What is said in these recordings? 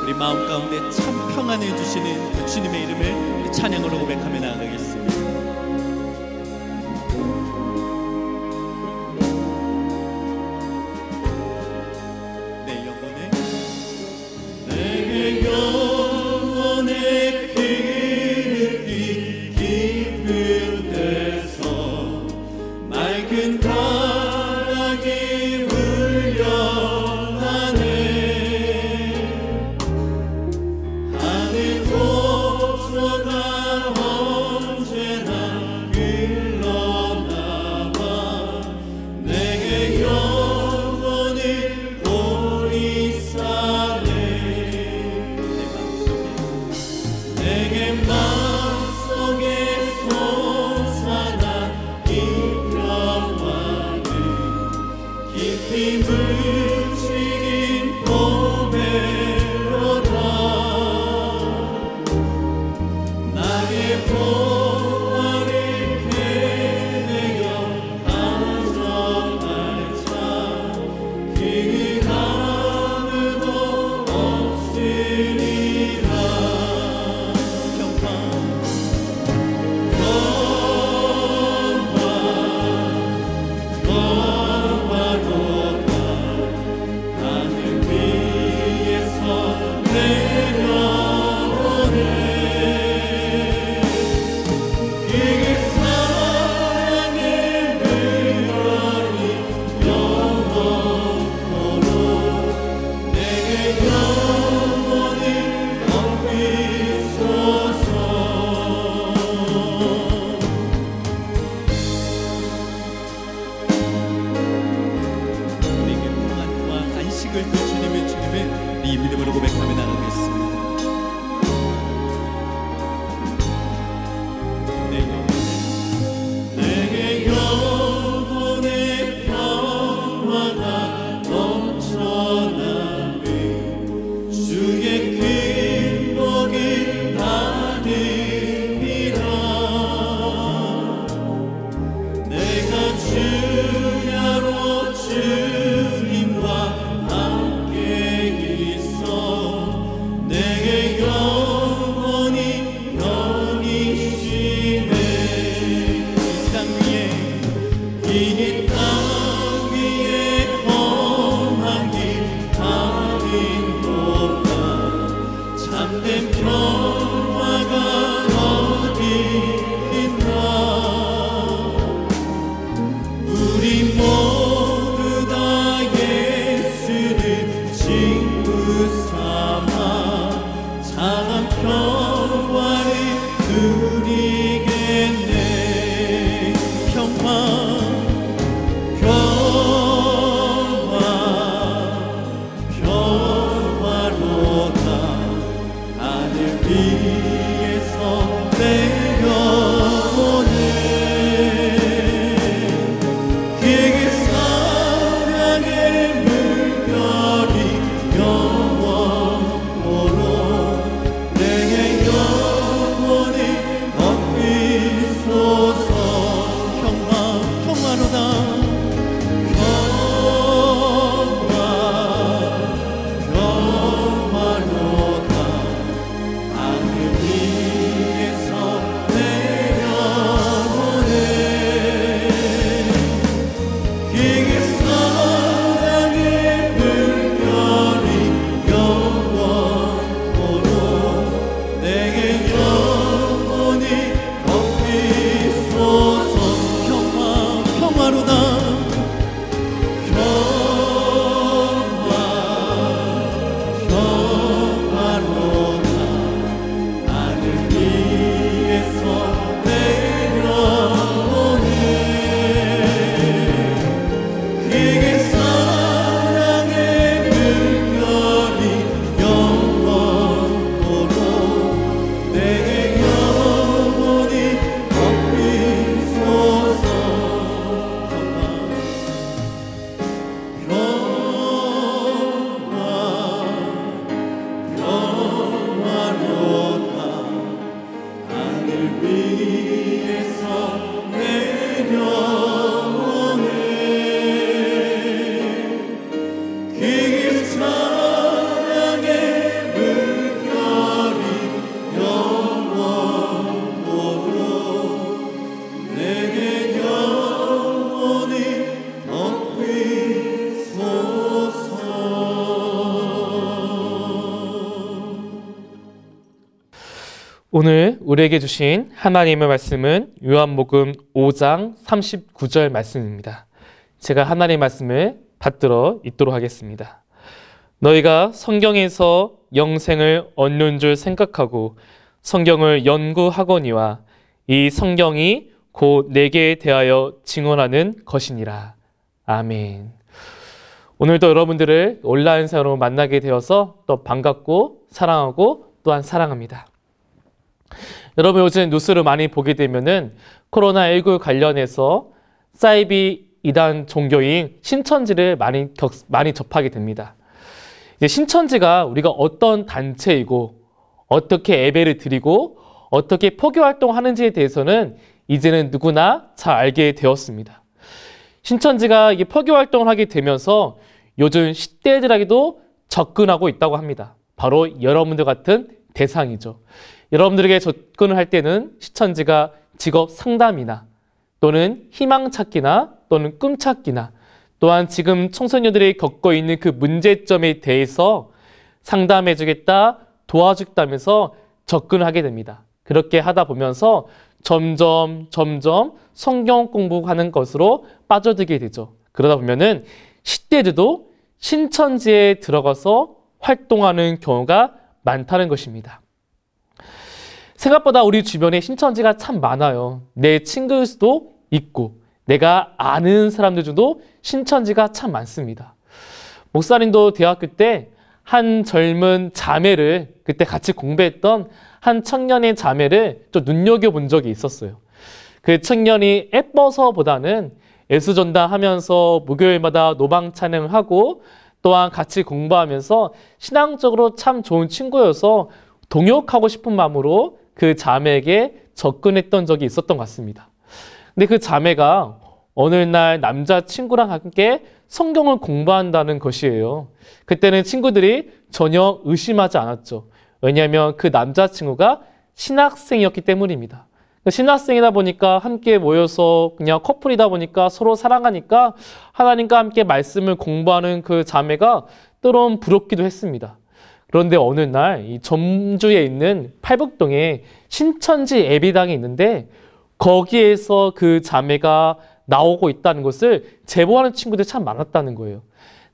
우리 마음 가운데 참 평안해 주시는 그 주님의 이름을 우리 찬양으로 고백하며 나아가겠습니다. 이 믿음으로 고백하며 나가겠습니다. 내게 영혼의 평화가 넘쳐나며 주의 큰 복이 받으리라. 내가 주야로 주님과 내게 영원히 편이시네. 이 땅 위에 험한 길 가린도다. 참된 평화가 어디 있나. 우리 모두 다 예수를 친구 삼아 참한 평화를 누리겠네. 평화로다. 하늘 위에서 내려오네. 그에게 사랑의 물결이 영원 오늘 우리에게 주신 하나님의 말씀은 요한복음 5장 39절 말씀입니다. 제가 하나님의 말씀을 받들어 읽도록 하겠습니다. 너희가 성경에서 영생을 얻는 줄 생각하고 성경을 연구하거니와 이 성경이 곧 내게 대하여 증언하는 것이니라. 아멘. 오늘도 여러분들을 온라인상으로 만나게 되어서 또 반갑고 사랑하고 또한 사랑합니다. 여러분 요즘 뉴스를 많이 보게 되면은 코로나19 관련해서 사이비 이단 종교인 신천지를 많이 접하게 됩니다. 이제 신천지가 우리가 어떤 단체이고 어떻게 예배를 드리고 어떻게 포교 활동하는지에 대해서는 이제는 누구나 잘 알게 되었습니다. 신천지가 이게 포교 활동을 하게 되면서 요즘 10대들에게도 접근하고 있다고 합니다. 바로 여러분들 같은 대상이죠. 여러분들에게 접근을 할 때는 신천지가 직업 상담이나 또는 희망 찾기나 또는 꿈 찾기나 또한 지금 청소년들이 겪고 있는 그 문제점에 대해서 상담해주겠다, 도와주겠다면서 접근을 하게 됩니다. 그렇게 하다 보면서 점점 성경 공부하는 것으로 빠져들게 되죠. 그러다 보면은 10대들도 신천지에 들어가서 활동하는 경우가 많다는 것입니다. 생각보다 우리 주변에 신천지가 참 많아요. 내 친구일 수도 있고 내가 아는 사람들 중도 신천지가 참 많습니다. 목사님도 대학교 때 한 젊은 자매를 그때 같이 공부했던 한 청년의 자매를 좀 눈여겨본 적이 있었어요. 그 청년이 예뻐서보다는 예수전당하면서 목요일마다 노방 찬양을 하고 또한 같이 공부하면서 신앙적으로 참 좋은 친구여서 동역하고 싶은 마음으로 그 자매에게 접근했던 적이 있었던 것 같습니다. 근데 그 자매가 어느 날 남자친구랑 함께 성경을 공부한다는 것이에요. 그때는 친구들이 전혀 의심하지 않았죠. 왜냐하면 그 남자친구가 신학생이었기 때문입니다. 신학생이다 보니까 함께 모여서 그냥 커플이다 보니까 서로 사랑하니까 하나님과 함께 말씀을 공부하는 그 자매가 때론 부럽기도 했습니다. 그런데 어느 날 이 전주에 있는 팔북동에 신천지 예배당이 있는데 거기에서 그 자매가 나오고 있다는 것을 제보하는 친구들이 참 많았다는 거예요.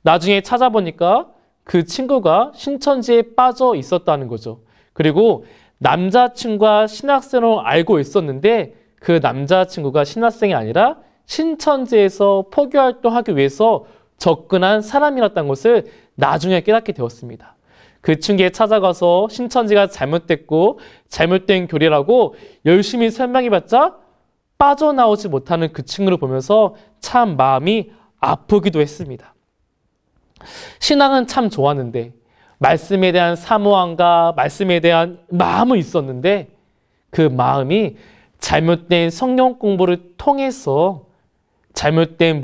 나중에 찾아보니까 그 친구가 신천지에 빠져 있었다는 거죠. 그리고 남자친구가 신학생으로 알고 있었는데 그 남자친구가 신학생이 아니라 신천지에서 포교활동하기 위해서 접근한 사람이었다는 것을 나중에 깨닫게 되었습니다. 그 친구에 찾아가서 신천지가 잘못됐고 잘못된 교리라고 열심히 설명해봤자 빠져나오지 못하는 그 친구를 보면서 참 마음이 아프기도 했습니다. 신앙은 참 좋았는데 말씀에 대한 사모함과 말씀에 대한 마음은 있었는데 그 마음이 잘못된 성경 공부를 통해서 잘못된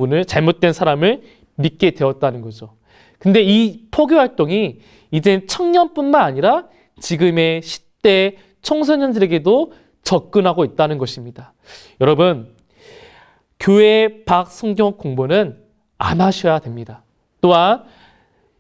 사람을 믿게 되었다는 거죠. 근데 이 포교 활동이 이제 청년뿐만 아니라 지금의 10대 청소년들에게도 접근하고 있다는 것입니다. 여러분, 교회 밖 성경 공부는 안 하셔야 됩니다. 또한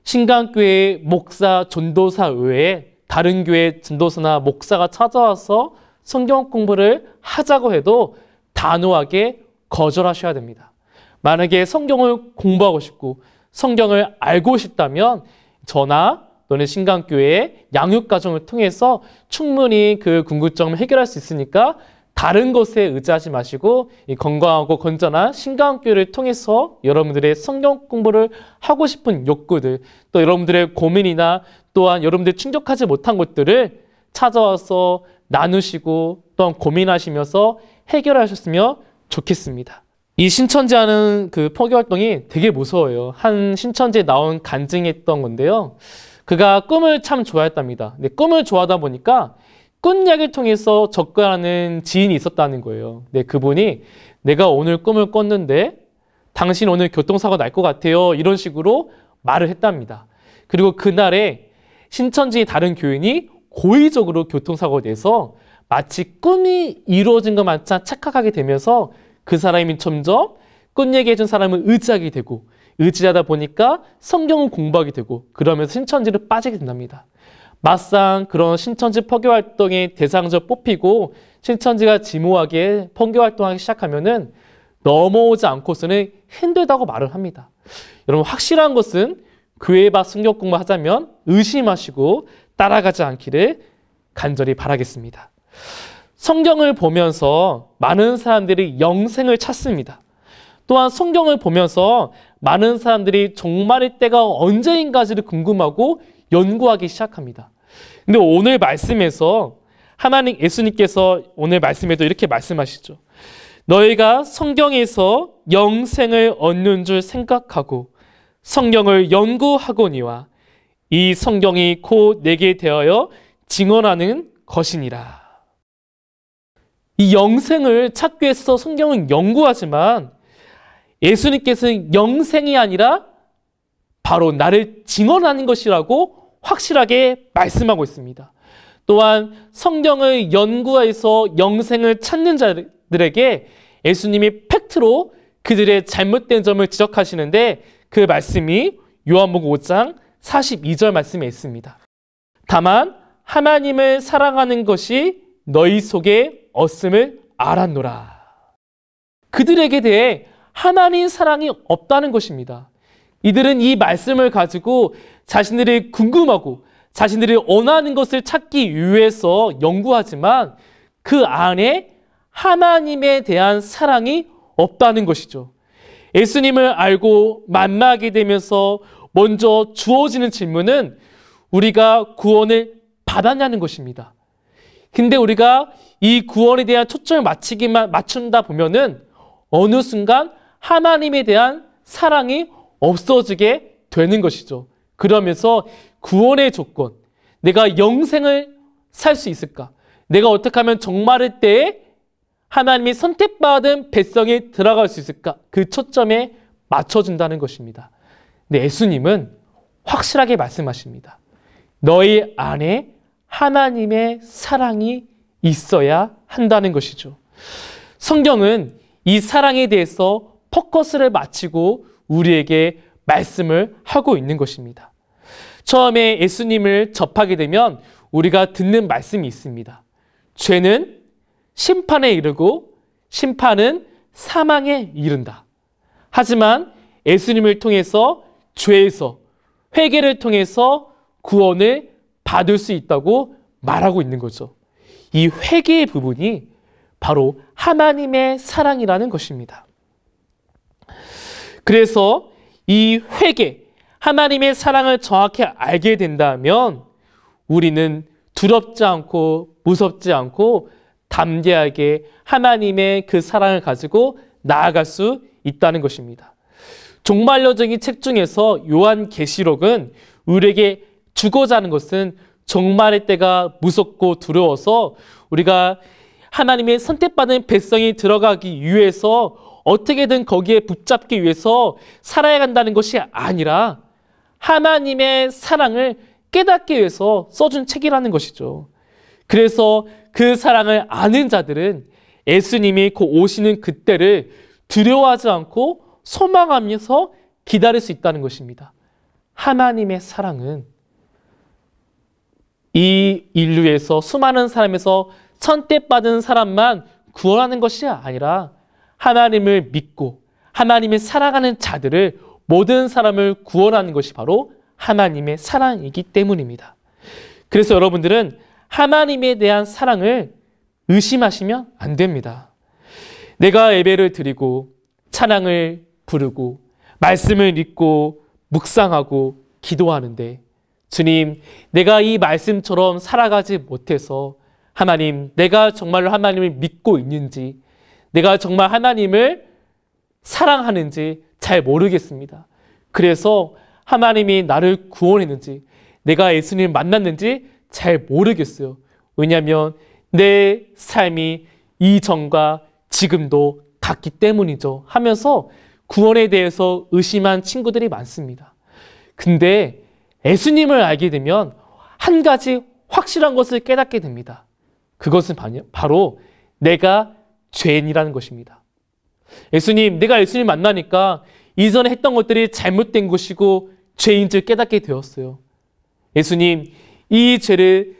신강교회 목사, 전도사 외에 다른 교회 전도사나 목사가 찾아와서 성경 공부를 하자고 해도 단호하게 거절하셔야 됩니다. 만약에 성경을 공부하고 싶고 성경을 알고 싶다면 저나 또는 신강교회의 양육과정을 통해서 충분히 그 궁금점을 해결할 수 있으니까 다른 것에 의지하지 마시고 이 건강하고 건전한 신강교회를 통해서 여러분들의 성경 공부를 하고 싶은 욕구들, 또 여러분들의 고민이나 또한 여러분들이 충족하지 못한 것들을 찾아와서 나누시고 또한 고민하시면서 해결하셨으면 좋겠습니다. 이 신천지하는 그 포교 활동이 되게 무서워요. 한 신천지에 나온 간증이 했던 건데요. 그가 꿈을 참 좋아했답니다. 근데 꿈을 좋아하다 보니까 꿈 이야기를 통해서 접근하는 지인이 있었다는 거예요. 근데 그분이 내가 오늘 꿈을 꿨는데 당신 오늘 교통사고 날 것 같아요. 이런 식으로 말을 했답니다. 그리고 그날에 신천지 다른 교인이 고의적으로 교통사고가 돼서 마치 꿈이 이루어진 것만처럼 착각하게 되면서 그 사람이 점점 꿈 얘기해준 사람을 의지하게 되고 의지하다 보니까 성경을 공부하게 되고 그러면서 신천지를 빠지게 된답니다. 막상 그런 신천지 포교 활동이 대상적 뽑히고 신천지가 지모하게 포교 활동하기 시작하면은 넘어오지 않고서는 힘들다고 말을 합니다. 여러분, 확실한 것은 교회 밖 성경 공부하자면 의심하시고 따라가지 않기를 간절히 바라겠습니다. 성경을 보면서 많은 사람들이 영생을 찾습니다. 또한 성경을 보면서 많은 사람들이 종말의 때가 언제인가를 궁금하고 연구하기 시작합니다. 근데 오늘 말씀에서 하나님 예수님께서 오늘 말씀에도 이렇게 말씀하시죠. 너희가 성경에서 영생을 얻는 줄 생각하고 성경을 연구하거니와 이 성경이 곧 내게 대하여 증언하는 것이니라. 이 영생을 찾기 위해서 성경은 연구하지만 예수님께서는 영생이 아니라 바로 나를 증언하는 것이라고 확실하게 말씀하고 있습니다. 또한 성경을 연구해서 영생을 찾는 자들에게 예수님이 팩트로 그들의 잘못된 점을 지적하시는데 그 말씀이 요한복음 5장 42절 말씀에 있습니다. 다만 하나님을 사랑하는 것이 너희 속에 없음을 알았노라. 그들에게 대해 하나님 사랑이 없다는 것입니다. 이들은 이 말씀을 가지고 자신들이 궁금하고 자신들이 원하는 것을 찾기 위해서 연구하지만 그 안에 하나님에 대한 사랑이 없다는 것이죠. 예수님을 알고 만나게 되면서 먼저 주어지는 질문은 우리가 구원을 받았냐는 것입니다. 근데 우리가 이 구원에 대한 초점을 맞춘다 보면은 어느 순간 하나님에 대한 사랑이 없어지게 되는 것이죠. 그러면서 구원의 조건, 내가 영생을 살 수 있을까? 내가 어떻게 하면 종말의 때에 하나님이 선택받은 백성이 들어갈 수 있을까? 그 초점에 맞춰준다는 것입니다. 근데 예수님은 확실하게 말씀하십니다. 너희 안에 하나님의 사랑이 있어야 한다는 것이죠. 성경은 이 사랑에 대해서 포커스를 맞추고 우리에게 말씀을 하고 있는 것입니다. 처음에 예수님을 접하게 되면 우리가 듣는 말씀이 있습니다. 죄는 심판에 이르고 심판은 사망에 이른다. 하지만 예수님을 통해서 죄에서 회개를 통해서 구원을 받을 수 있다고 말하고 있는 거죠. 이 회개의 부분이 바로 하나님의 사랑이라는 것입니다. 그래서 이 회개, 하나님의 사랑을 정확히 알게 된다면 우리는 두렵지 않고 무섭지 않고 담대하게 하나님의 그 사랑을 가지고 나아갈 수 있다는 것입니다. 종말론적인 책 중에서 요한계시록은 우리에게 주고자 하는 것은 종말의 때가 무섭고 두려워서 우리가 하나님의 선택받은 백성이 들어가기 위해서 어떻게든 거기에 붙잡기 위해서 살아야 한다는 것이 아니라 하나님의 사랑을 깨닫기 위해서 써준 책이라는 것이죠. 그래서 그 사랑을 아는 자들은 예수님이 곧 오시는 그때를 두려워하지 않고 소망하면서 기다릴 수 있다는 것입니다. 하나님의 사랑은 이 인류에서 수많은 사람에서 선택받은 사람만 구원하는 것이 아니라 하나님을 믿고 하나님을 사랑하는 자들을 모든 사람을 구원하는 것이 바로 하나님의 사랑이기 때문입니다. 그래서 여러분들은 하나님에 대한 사랑을 의심하시면 안 됩니다. 내가 예배를 드리고 찬양을 부르고 말씀을 읽고 묵상하고 기도하는데 주님, 내가 이 말씀처럼 살아가지 못해서 하나님, 내가 정말로 하나님을 믿고 있는지 내가 정말 하나님을 사랑하는지 잘 모르겠습니다. 그래서 하나님이 나를 구원했는지 내가 예수님을 만났는지 잘 모르겠어요. 왜냐하면 내 삶이 이전과 지금도 같기 때문이죠 하면서 구원에 대해서 의심한 친구들이 많습니다. 근데 예수님을 알게 되면 한 가지 확실한 것을 깨닫게 됩니다. 그것은 바로 내가 죄인이라는 것입니다. 예수님, 내가 예수님 만나니까 이전에 했던 것들이 잘못된 것이고 죄인 줄 깨닫게 되었어요. 예수님, 이 죄를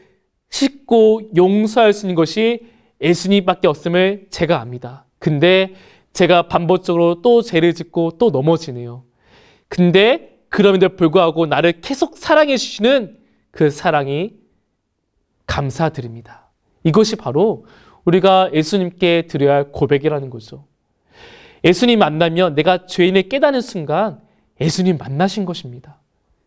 씻고 용서할 수 있는 것이 예수님밖에 없음을 제가 압니다. 근데 제가 반복적으로 또 죄를 짓고 또 넘어지네요. 근데 그럼에도 불구하고 나를 계속 사랑해 주시는 그 사랑이 감사드립니다. 이것이 바로 우리가 예수님께 드려야 할 고백이라는 거죠. 예수님 만나면 내가 죄인을 깨닫는 순간 예수님 만나신 것입니다.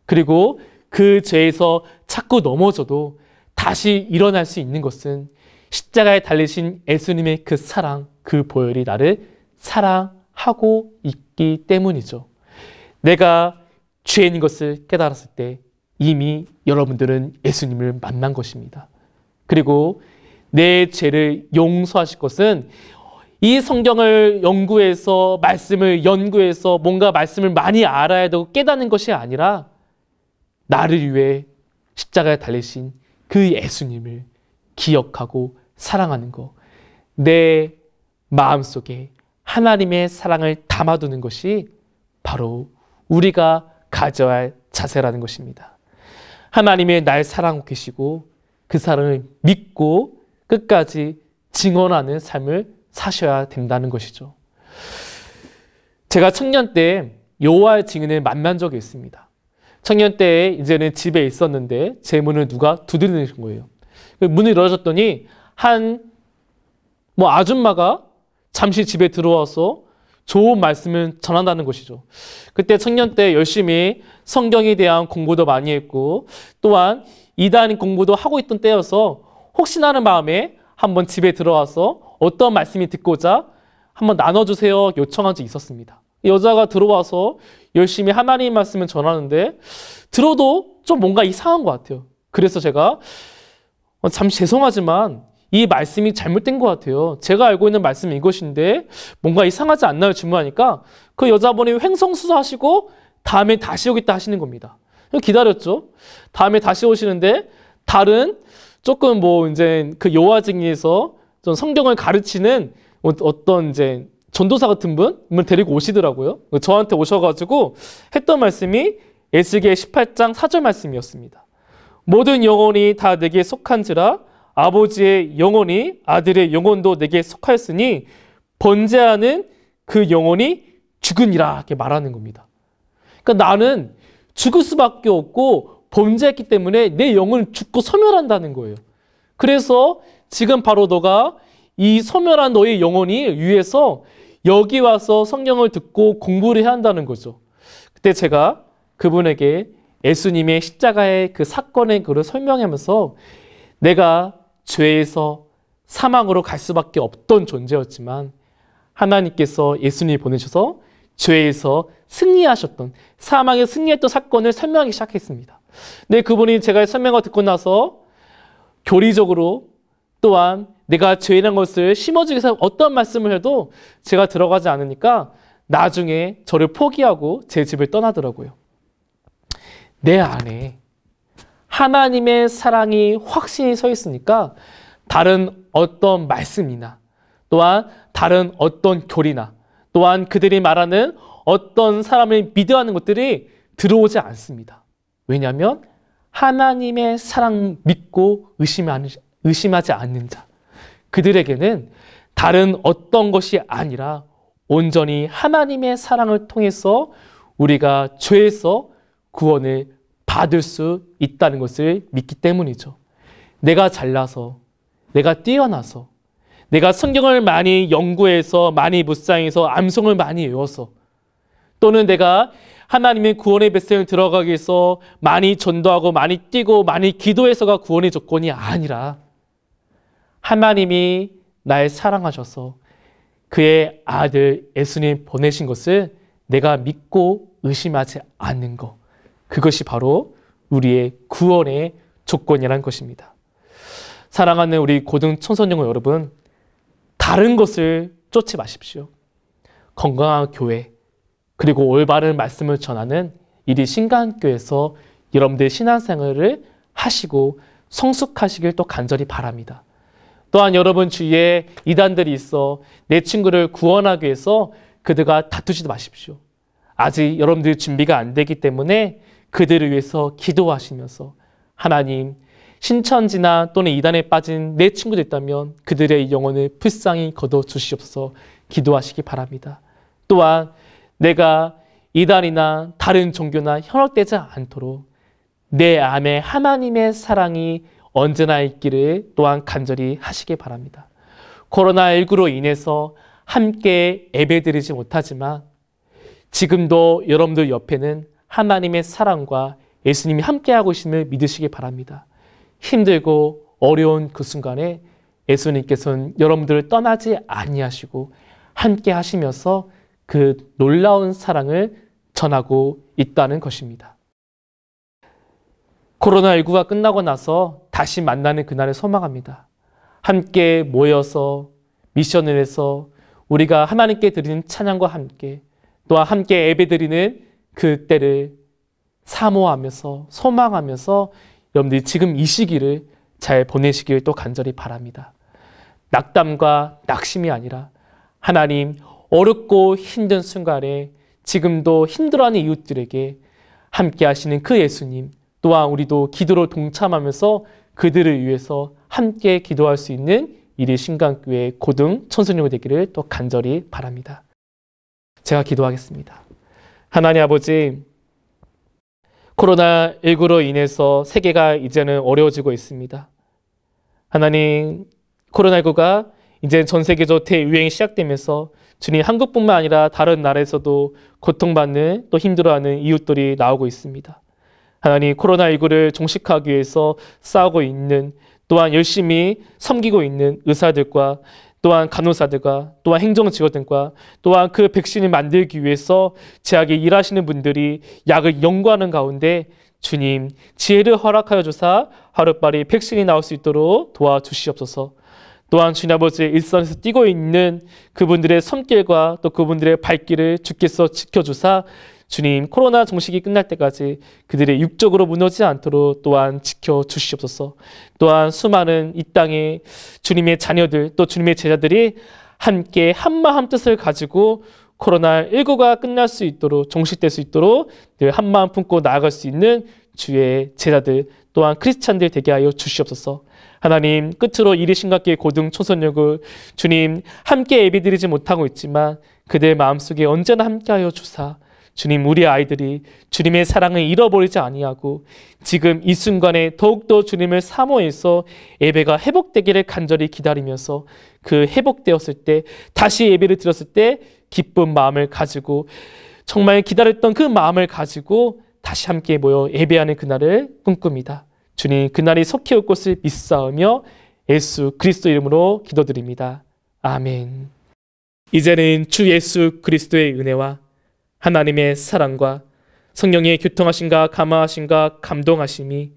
그리고 그 죄에서 자꾸 넘어져도 다시 일어날 수 있는 것은 십자가에 달리신 예수님의 그 사랑, 그 보혈이 나를 사랑하고 있기 때문이죠. 내가 죄인 것을 깨달았을 때 이미 여러분들은 예수님을 만난 것입니다. 그리고 내 죄를 용서하실 것은 이 성경을 연구해서 말씀을 연구해서 뭔가 말씀을 많이 알아야 되고 깨닫는 것이 아니라 나를 위해 십자가에 달리신 그 예수님을 기억하고 사랑하는 것, 내 마음속에 하나님의 사랑을 담아두는 것이 바로 우리가 가져야 할 자세라는 것입니다. 하나님의 날 사랑하고 계시고 그 사랑을 믿고 끝까지 증언하는 삶을 사셔야 된다는 것이죠. 제가 청년 때 여호와의 증인을 만난 적이 있습니다. 청년 때 이제는 집에 있었는데 제 문을 누가 두드리는 거예요. 문을 열어줬더니 아줌마가 잠시 집에 들어와서 좋은 말씀을 전한다는 것이죠. 그때 청년 때 열심히 성경에 대한 공부도 많이 했고 또한 이단 공부도 하고 있던 때여서 혹시나 하는 마음에 한번 집에 들어와서 어떤 말씀이 듣고자 한번 나눠주세요 요청한 적이 있었습니다. 여자가 들어와서 열심히 하나님 말씀을 전하는데 들어도 좀 뭔가 이상한 것 같아요. 그래서 제가 잠시 죄송하지만 이 말씀이 잘못된 것 같아요. 제가 알고 있는 말씀은 이것인데 뭔가 이상하지 않나요? 질문하니까 그 여자분이 횡성수소하시고 다음에 다시 오겠다 하시는 겁니다. 기다렸죠. 다음에 다시 오시는데 다른 조금 이제 그 여호와 증인에서 좀 성경을 가르치는 어떤 이제 전도사 같은 분을 데리고 오시더라고요. 저한테 오셔가지고 했던 말씀이 에스겔 18장 4절 말씀이었습니다. 모든 영혼이 다 내게 속한지라 아버지의 영혼이 아들의 영혼도 내게 속하였으니 번제하는 그 영혼이 죽으니라 이렇게 말하는 겁니다. 그러니까 나는 죽을 수밖에 없고 범죄했기 때문에 내 영은 죽고 소멸한다는 거예요. 그래서 지금 바로 너가 이 소멸한 너의 영혼이 위해서 여기 와서 성경을 듣고 공부를 해야 한다는 거죠. 그때 제가 그분에게 예수님의 십자가의 그 사건의 그를 설명하면서 내가 죄에서 사망으로 갈 수밖에 없던 존재였지만 하나님께서 예수님을 보내셔서 죄에서 승리하셨던, 사망에 승리했던 사건을 설명하기 시작했습니다. 근데 그분이 제가 설명을 듣고 나서 교리적으로 또한 내가 죄라는 것을 심어주기 위해서 어떤 말씀을 해도 제가 들어가지 않으니까 나중에 저를 포기하고 제 집을 떠나더라고요. 내 안에 하나님의 사랑이 확신이 서 있으니까 다른 어떤 말씀이나 또한 다른 어떤 교리나 또한 그들이 말하는 어떤 사람을 믿어하는 것들이 들어오지 않습니다. 왜냐하면 하나님의 사랑 믿고 의심하지 않는 자, 그들에게는 다른 어떤 것이 아니라 온전히 하나님의 사랑을 통해서 우리가 죄에서 구원을 받을 수 있다는 것을 믿기 때문이죠. 내가 잘나서, 내가 뛰어나서, 내가 성경을 많이 연구해서 많이 묵상해서 암송을 많이 외워서 또는 내가 하나님의 구원의 뱃속에 들어가기 위해서 많이 전도하고 많이 뛰고 많이 기도해서가 구원의 조건이 아니라 하나님이 날 사랑하셔서 그의 아들 예수님 보내신 것을 내가 믿고 의심하지 않는 것, 그것이 바로 우리의 구원의 조건이라는 것입니다. 사랑하는 우리 고등 청소년 여러분, 다른 것을 쫓지 마십시오. 건강한 교회, 그리고 올바른 말씀을 전하는 이리 신강교에서 여러분들 신앙생활을 하시고 성숙하시길 또 간절히 바랍니다. 또한 여러분 주위에 이단들이 있어 내 친구를 구원하기 위해서 그들과 다투지도 마십시오. 아직 여러분들 준비가 안 되기 때문에 그들을 위해서 기도하시면서 하나님, 신천지나 또는 이단에 빠진 내 친구들 있다면 그들의 영혼을 불쌍히 거둬주시옵소서 기도하시기 바랍니다. 또한 내가 이단이나 다른 종교나 현혹되지 않도록 내 안에 하나님의 사랑이 언제나 있기를 또한 간절히 하시기 바랍니다. 코로나19로 인해서 함께 예배드리지 못하지만 지금도 여러분들 옆에는 하나님의 사랑과 예수님이 함께하고 있음을 믿으시기 바랍니다. 힘들고 어려운 그 순간에 예수님께서는 여러분들을 떠나지 아니하시고 함께 하시면서 그 놀라운 사랑을 전하고 있다는 것입니다. 코로나19가 끝나고 나서 다시 만나는 그날을 소망합니다. 함께 모여서 미션을 해서 우리가 하나님께 드리는 찬양과 함께 또한 함께 예배드리는 그 때를 사모하면서 소망하면서 여러분들이 지금 이 시기를 잘 보내시길 또 간절히 바랍니다. 낙담과 낙심이 아니라 하나님 어렵고 힘든 순간에 지금도 힘들어하는 이웃들에게 함께 하시는 그 예수님 또한 우리도 기도로 동참하면서 그들을 위해서 함께 기도할 수 있는 이리 신강교회 고등 청소년이 되기를 또 간절히 바랍니다. 제가 기도하겠습니다. 하나님 아버지, 코로나19로 인해서 세계가 이제는 어려워지고 있습니다. 하나님, 코로나19가 이제 전 세계적으로 대유행이 시작되면서 주님 한국뿐만 아니라 다른 나라에서도 고통받는 또 힘들어하는 이웃들이 나오고 있습니다. 하나님, 코로나19를 종식하기 위해서 싸우고 있는 또한 열심히 섬기고 있는 의사들과 또한 간호사들과 또한 행정직원들과 또한 그 백신을 만들기 위해서 제약에 일하시는 분들이 약을 연구하는 가운데 주님 지혜를 허락하여 주사 하루빨리 백신이 나올 수 있도록 도와주시옵소서. 또한 주님 아버지 일선에서 뛰고 있는 그분들의 손길과 또 그분들의 발길을 주께서 지켜주사 주님 코로나 종식이 끝날 때까지 그들의 육적으로 무너지지 않도록 또한 지켜주시옵소서. 또한 수많은 이 땅의 주님의 자녀들 또 주님의 제자들이 함께 한마음 뜻을 가지고 코로나19가 끝날 수 있도록 종식될 수 있도록 늘 한마음 품고 나아갈 수 있는 주의 제자들 또한 크리스찬들 되게 하여 주시옵소서. 하나님 끝으로 이리 신각교회 고등 청소년을 주님 함께 예배드리지 못하고 있지만 그들 마음속에 언제나 함께하여 주사 주님 우리 아이들이 주님의 사랑을 잃어버리지 아니하고 지금 이 순간에 더욱더 주님을 사모해서 예배가 회복되기를 간절히 기다리면서 그 회복되었을 때 다시 예배를 드렸을 때 기쁜 마음을 가지고 정말 기다렸던 그 마음을 가지고 다시 함께 모여 예배하는 그날을 꿈꿉니다. 주님 그날이 속히 올 것을 믿사오며 예수 그리스도 이름으로 기도드립니다. 아멘. 이제는 주 예수 그리스도의 은혜와 하나님의 사랑과 성령의 교통하심과 감화하심과 감동하심이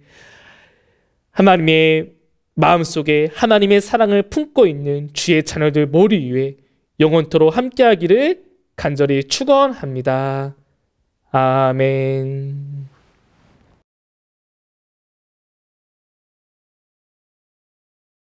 하나님의 마음속에 하나님의 사랑을 품고 있는 주의 자녀들 모두 위에 영원토록 함께하기를 간절히 축원합니다. 아멘.